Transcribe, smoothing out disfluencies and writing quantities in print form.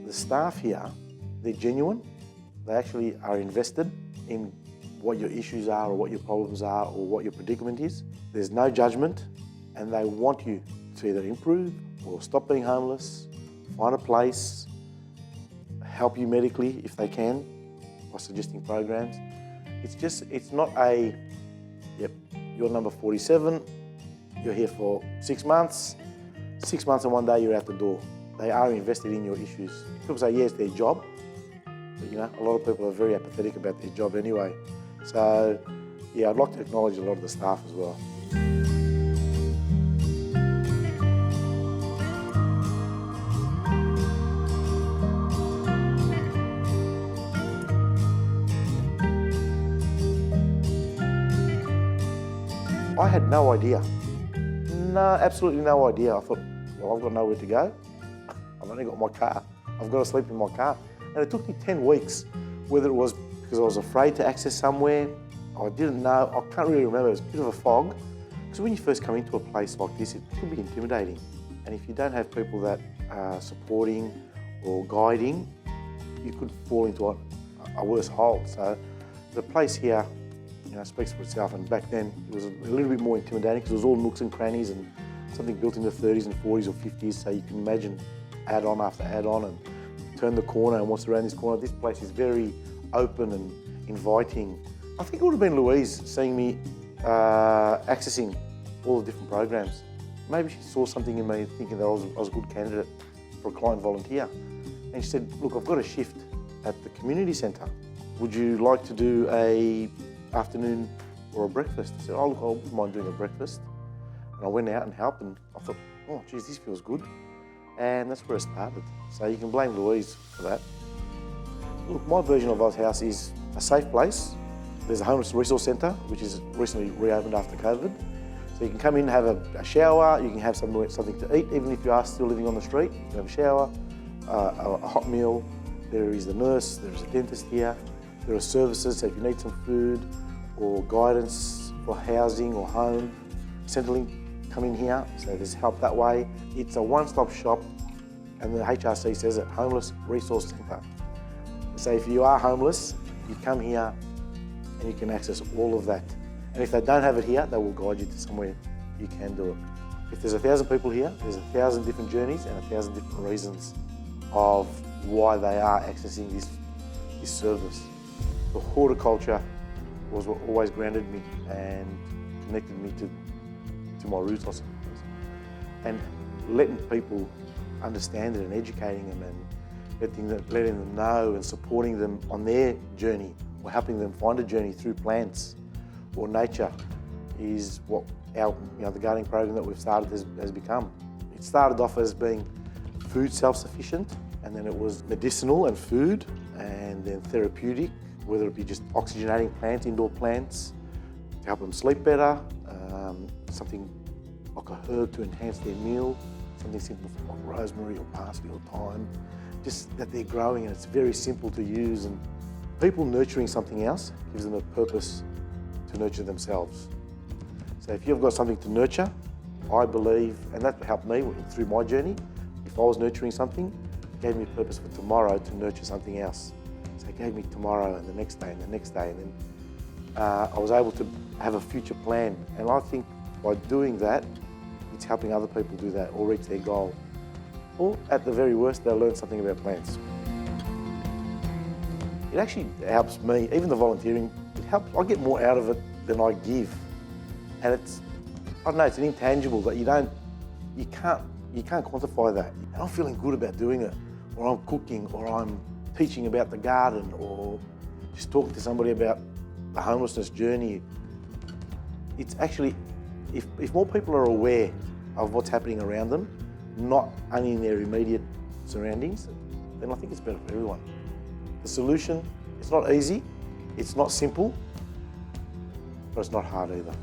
The staff here, they're genuine. They actually are invested in what your issues are or what your problems are or what your predicament is. There's no judgment, and they want you to either improve or stop being homeless, find a place, help you medically if they can by suggesting programs. It's not a, yep, you're number 47, you're here for 6 months, 6 months and one day you're out the door. They are invested in your issues. People say, yeah, it's their job, but you know, a lot of people are very apathetic about their job anyway. So, yeah, I'd like to acknowledge a lot of the staff as well. I had no idea. No, absolutely no idea. I thought, well, I've got nowhere to go. I've only got my car. I've got to sleep in my car. And it took me 10 weeks, whether it was because I was afraid to access somewhere, I didn't know, I can't really remember, it was a bit of a fog. Because when you first come into a place like this, it can be intimidating. And if you don't have people that are supporting or guiding, you could fall into a worse hole. So the place here, you know, speaks for itself, and back then it was a little bit more intimidating because it was all nooks and crannies and something built in the 30s and 40s or 50s, so you can imagine add-on after add-on and turn the corner and what's around this corner. This place is very open and inviting. I think it would have been Louise seeing me accessing all the different programs. Maybe she saw something in me thinking that I was a good candidate for a client volunteer. And she said, look, I've got a shift at the community centre. Would you like to do a afternoon or a breakfast? I said, oh, look, I wouldn't mind doing a breakfast. And I went out and helped, and I thought, oh, geez, this feels good. And that's where it started. So you can blame Louise for that. Look, my version of Oz House is a safe place. There's a homeless resource centre, which is recently reopened after COVID. So you can come in, have a shower, you can have something to eat, even if you are still living on the street. You can have a shower, a hot meal. There is the nurse, there is a dentist here. There are services, so if you need some food or guidance for housing or home, Centrelink, come in here, so there's help that way. It's a one-stop shop, and the HRC says it, Homeless Resource Centre. So if you are homeless, you come here and you can access all of that. And if they don't have it here, they will guide you to somewhere you can do it. If there's 1,000 people here, there's 1,000 different journeys and 1,000 different reasons of why they are accessing this service. The horticulture was what always grounded me and connected me to my roots, I suppose. And letting people understand it and educating them and letting them know and supporting them on their journey or helping them find a journey through plants or nature is what our, the gardening program that we've started has become. It started off as being food self-sufficient, and then it was medicinal and food, and then therapeutic, whether it be just oxygenating plants, indoor plants, to help them sleep better, something like a herb to enhance their meal, something simple like rosemary or parsley or thyme, just that they're growing and it's very simple to use, and people nurturing something else gives them a purpose to nurture themselves. So if you've got something to nurture, I believe, and that helped me through my journey, if I was nurturing something, it gave me a purpose for tomorrow to nurture something else. So it gave me tomorrow and the next day and the next day, and then I was able to have a future plan. And I think by doing that, it's helping other people do that or reach their goal. Or at the very worst, they'll learn something about plants. It actually helps me, even the volunteering, it helps. I get more out of it than I give. And it's, I don't know, it's an intangible that you can't quantify that. And I'm feeling good about doing it, or I'm cooking, or I'm teaching about the garden, or just talking to somebody about the homelessness journey. It's actually, if more people are aware of what's happening around them, not only in their immediate surroundings, then I think it's better for everyone. The solution, it's not easy, it's not simple, but it's not hard either.